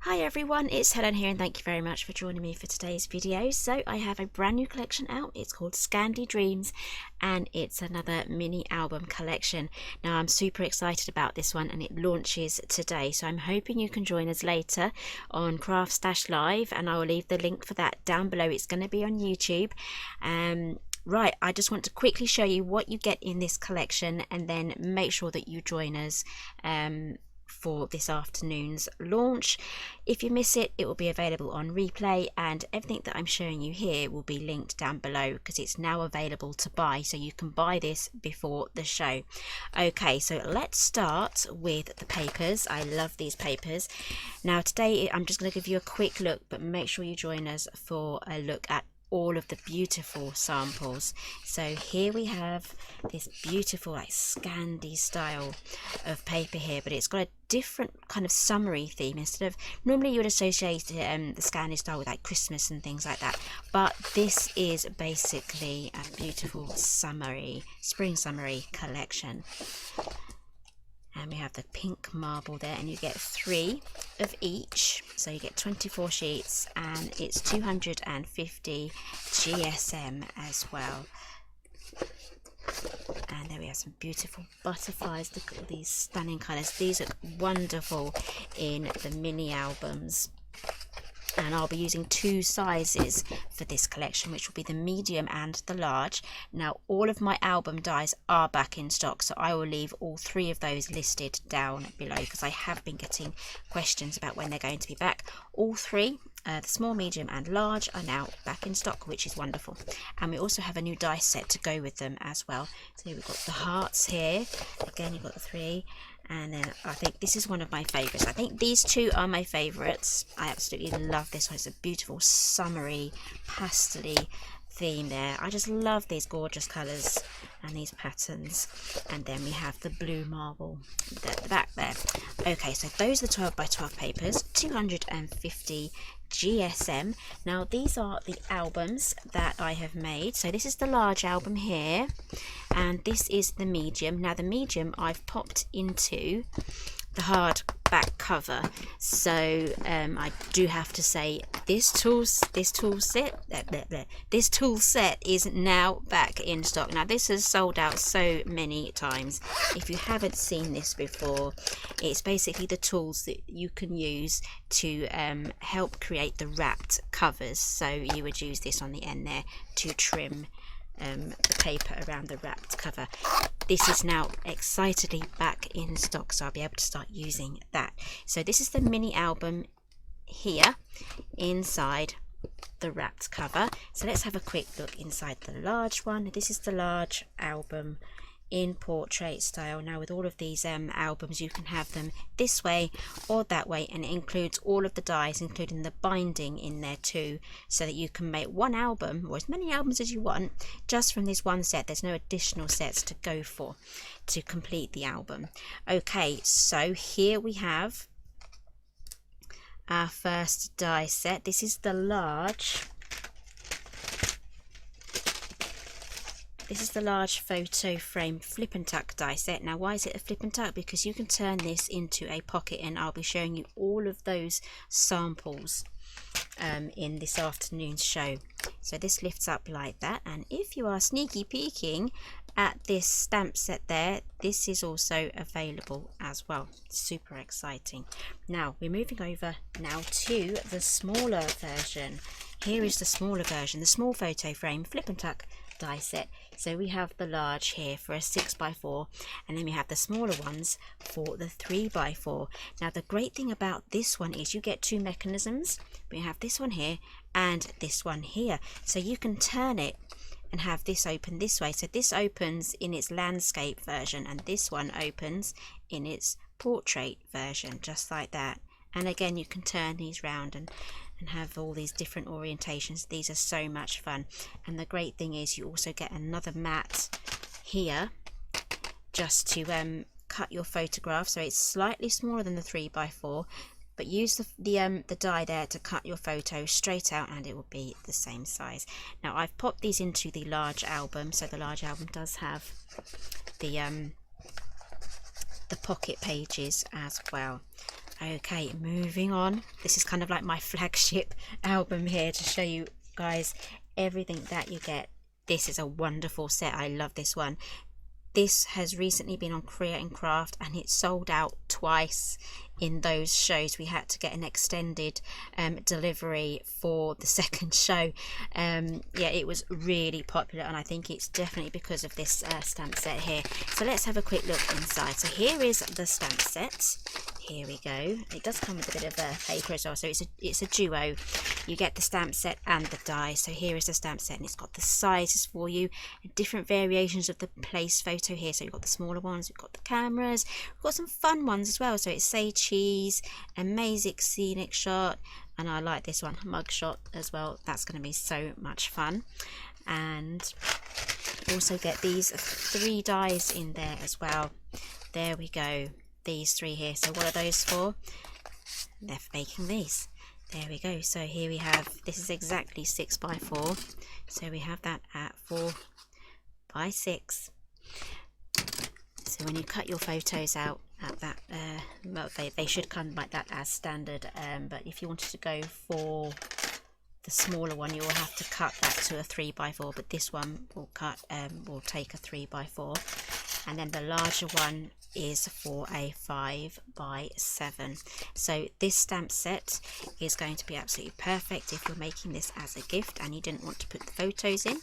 Hi everyone, it's Helen here and thank you very much for joining me for today's video. So I have a brand new collection out. It's called Scandi Dreams and it's another mini album collection. Now I'm super excited about this one and it launches today. So I'm hoping you can join us later on CraftStash Live and I will leave the link for that down below. It's going to be on YouTube. Right, I just want to quickly show you what you get in this collection and then make sure that you join us for this afternoon's launch. If you miss it, it will be available on replay and everything that I'm showing you here will be linked down below because it's now available to buy, so you can buy this before the show. Okay, so let's start with the papers. I love these papers. Now today I'm just going to give you a quick look, but make sure you join us for a look at all of the beautiful samples. So here we have this beautiful like Scandi style of paper here, but it's got a different kind of summery theme. Instead of, normally you would associate the Scandi style with like Christmas and things like that, but this is basically a beautiful summery, spring summery collection. And we have the pink marble there, and you get 3 of each, so you get 24 sheets, and it's 250 GSM as well. And there we have some beautiful butterflies. Look at these stunning colours. These look wonderful in the mini albums. And I'll be using 2 sizes for this collection, which will be the medium and the large. Now all of my album dies are back in stock, so I will leave all 3 of those listed down below because I have been getting questions about when they're going to be back. All 3, the small, medium and large, are now back in stock, which is wonderful. And we also have a new dice set to go with them as well. So we've got the hearts here, again you've got the 3. And then I think this is one of my favourites. I think these 2 are my favourites. I absolutely love this one. It's a beautiful summery pastel-y theme there. I just love these gorgeous colours and these patterns. And then we have the blue marble at the back there. Okay, so those are the 12 by 12 papers, 250 GSM. Now these are the albums that I have made. So this is the large album here and this is the medium. Now the medium I've popped into the hardback cover, so I do have to say this tool set is now back in stock. Now this has sold out so many times. If you haven't seen this before, it's basically the tools that you can use to help create the wrapped covers. So you would use this on the end there to trim the paper around the wrapped cover. This is now excitedly back in stock, so I'll be able to start using that. So this is the mini album here inside the wrapped cover. So let's have a quick look inside the large one. This is the large album in portrait style. Now with all of these albums, you can have them this way or that way, and it includes all of the dies, including the binding in there too, so that you can make one album or as many albums as you want just from this one set. There's no additional sets to go for to complete the album. Okay, so here we have our first die set. This is the large. This is the large photo frame flip and tuck die set. Now why is it a flip and tuck? Because you can turn this into a pocket, and I'll be showing you all of those samples in this afternoon's show. So this lifts up like that, and if you are sneaky peeking at this stamp set there, this is also available as well. Super exciting. Now we're moving over now to the smaller version. Here is the smaller version, the small photo frame flip and tuck die set. So we have the large here for a 6x4, and then we have the smaller ones for the 3x4. Now the great thing about this one is you get 2 mechanisms. We have this one here and this one here, so you can turn it and have this open this way. So this opens in its landscape version and this one opens in its portrait version, just like that. And again, you can turn these round and have all these different orientations. These are so much fun. And the great thing is you also get another mat here just to cut your photograph. So it's slightly smaller than the 3x4, but use the die there to cut your photo straight out and it will be the same size. Now I've popped these into the large album, so the large album does have the pocket pages as well. Okay, moving on. This is kind of like my flagship album here to show you guys everything that you get. This is a wonderful set. I love this one. This has recently been on Create and Craft and it sold out twice in those shows. We had to get an extended delivery for the second show. Yeah, it was really popular, and I think it's definitely because of this stamp set here. So let's have a quick look inside. So here is the stamp set. Here we go. It does come with a bit of paper as well, so it's a duo. You get the stamp set and the die. So here is the stamp set, and it's got the sizes for you, different variations of the place photo here. So you've got the smaller ones, we've got the cameras, we've got some fun ones as well. So it's Say Cheese, Amazing Scenic Shot, and I like this one, Mug Shot as well. That's going to be so much fun. And also get these 3 dies in there as well. There we go. These 3 here. So what are those for? They're for making these. There we go. So here we have, this is exactly 6 by 4. So we have that at 4 by 6. So when you cut your photos out at that, well, they should come like that as standard. But if you wanted to go for the smaller one, you will have to cut that to a 3 by 4. But this one will take a 3 by 4. And then the larger one is for a 5 by 7. So this stamp set is going to be absolutely perfect if you're making this as a gift and you didn't want to put the photos in.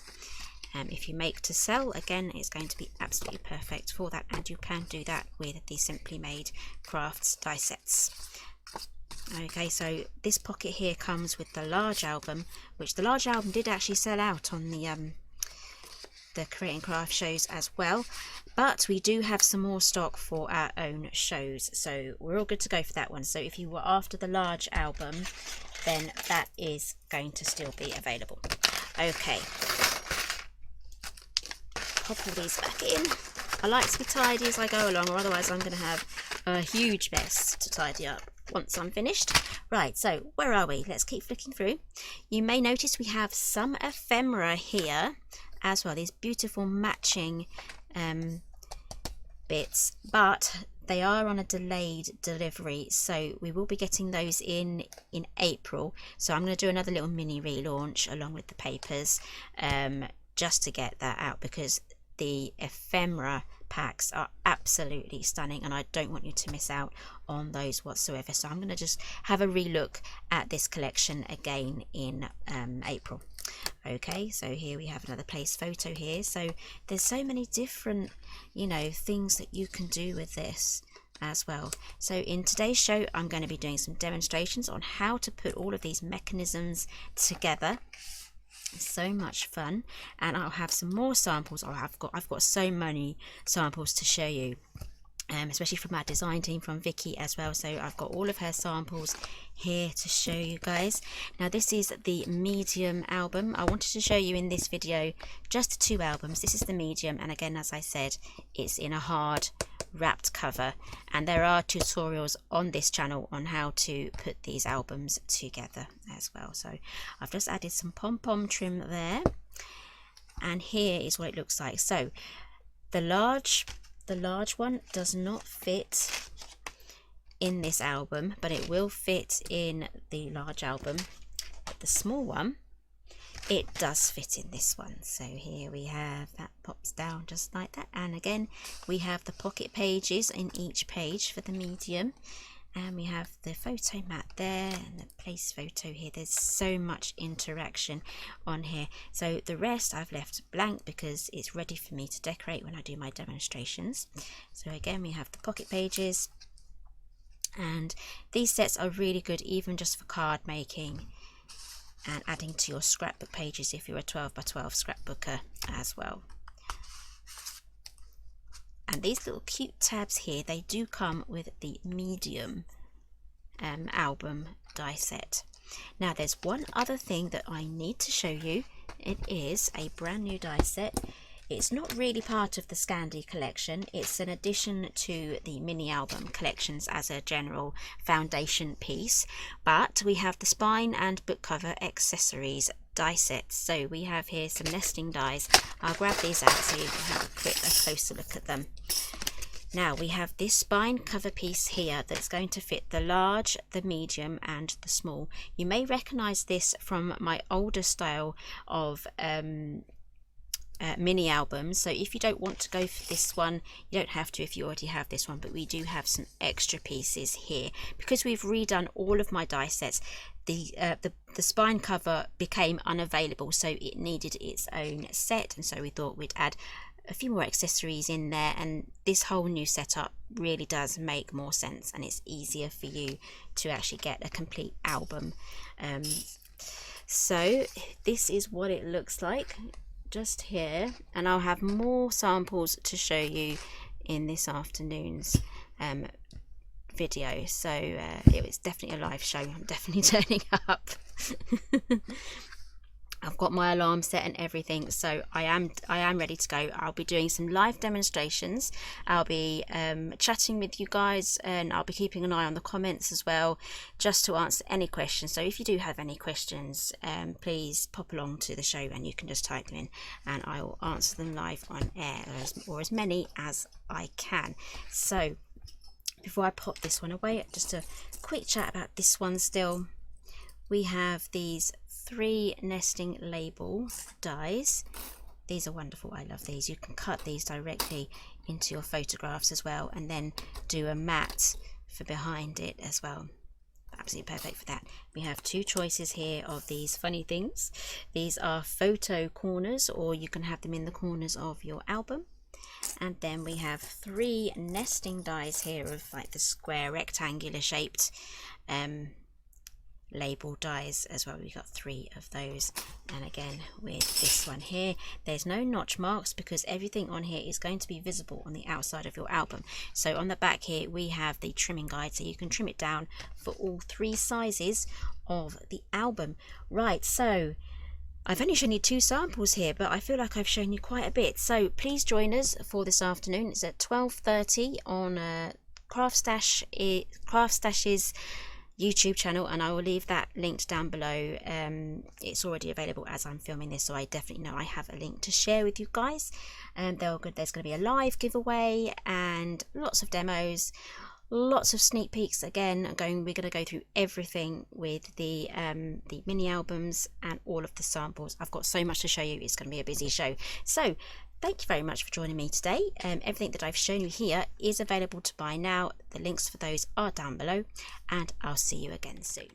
If you make to sell, again, it's going to be absolutely perfect for that, and you can do that with the Simply Made Crafts die sets. Okay, so this pocket here comes with the large album, which the large album did actually sell out on the Create and Craft shows as well, but we do have some more stock for our own shows, so we're all good to go for that one. So if you were after the large album, then that is going to still be available. Okay, pop all these back in. I like to be tidy as I go along, or otherwise I'm going to have a huge mess to tidy up once I'm finished. Right, so where are we? Let's keep flicking through. You may notice we have some ephemera here as well, these beautiful matching bits, but they are on a delayed delivery, so we will be getting those in April. So I'm going to do another little mini relaunch along with the papers, just to get that out, because the ephemera packs are absolutely stunning and I don't want you to miss out on those whatsoever. So I'm going to just have a relook at this collection again in April. Okay, so here we have another place photo here. So there's so many different, you know, things that you can do with this as well. So in today's show I'm going to be doing some demonstrations on how to put all of these mechanisms together. So much fun, and I'll have some more samples. I've got so many samples to show you, especially from our design team, from Vicky as well. So I've got all of her samples here to show you guys. Now this is the medium album. I wanted to show you in this video just 2 albums. This is the medium, and again, as I said, it's in a hard wrapped cover, and there are tutorials on this channel on how to put these albums together as well. So I've just added some pom-pom trim there, and here is what it looks like. So the large one does not fit in this album, but it will fit in the large album. But the small one, it does fit in this one. So here we have, that pops down just like that, and again we have the pocket pages in each page for the medium, and we have the photo mat there and the place photo here. There's so much interaction on here. So the rest I've left blank because it's ready for me to decorate when I do my demonstrations. So again, we have the pocket pages, and these sets are really good even just for card making and adding to your scrapbook pages if you're a 12 by 12 scrapbooker as well. And these little cute tabs here, they do come with the medium album die set. Now there's one other thing that I need to show you. It is a brand new die set. It's not really part of the Scandi collection. It's an addition to the mini album collections as a general foundation piece. But we have the spine and book cover accessories die sets. So we have here some nesting dies. I'll grab these out so you can have a closer look at them. Now we have this spine cover piece here that's going to fit the large, the medium and the small. You may recognize this from my older style of mini albums, so if you don't want to go for this one, you don't have to if you already have this one, but we do have some extra pieces here because we've redone all of my die sets. The spine cover became unavailable, so it needed its own set, and so we thought we'd add a few more accessories in there, and this whole new setup really does make more sense, and it's easier for you to actually get a complete album. So this is what it looks like just here, and I'll have more samples to show you in this afternoon's video. So it was definitely a live show. I'm definitely turning up. I've got my alarm set and everything, so I am ready to go. I'll be doing some live demonstrations. I'll be chatting with you guys, and I'll be keeping an eye on the comments as well, just to answer any questions. So if you do have any questions, please pop along to the show and you can just type them in and I will answer them live on air, or as many as I can. So before I pop this one away, just a quick chat about this one still. We have these 3 nesting label dies. These are wonderful. I love these. You can cut these directly into your photographs as well, and then do a mat for behind it as well. Absolutely perfect for that. We have 2 choices here of these funny things. These are photo corners, or you can have them in the corners of your album. And then we have 3 nesting dies here of like the square rectangular shaped label dies as well. We got 3 of those, and again with this one here, there's no notch marks because everything on here is going to be visible on the outside of your album. So on the back here we have the trimming guide, so you can trim it down for all 3 sizes of the album. Right, so I've only shown you 2 samples here, but I feel like I've shown you quite a bit. So please join us for this afternoon. It's at 12:30 on CraftStash's YouTube channel, and I will leave that linked down below. It's already available as I'm filming this, so I definitely know I have a link to share with you guys. And there's going to be a live giveaway and lots of demos, lots of sneak peeks. Again, we're going to go through everything with the mini albums and all of the samples. I've got so much to show you. It's going to be a busy show. So thank you very much for joining me today. Everything that I've shown you here is available to buy now. The links for those are down below, and I'll see you again soon.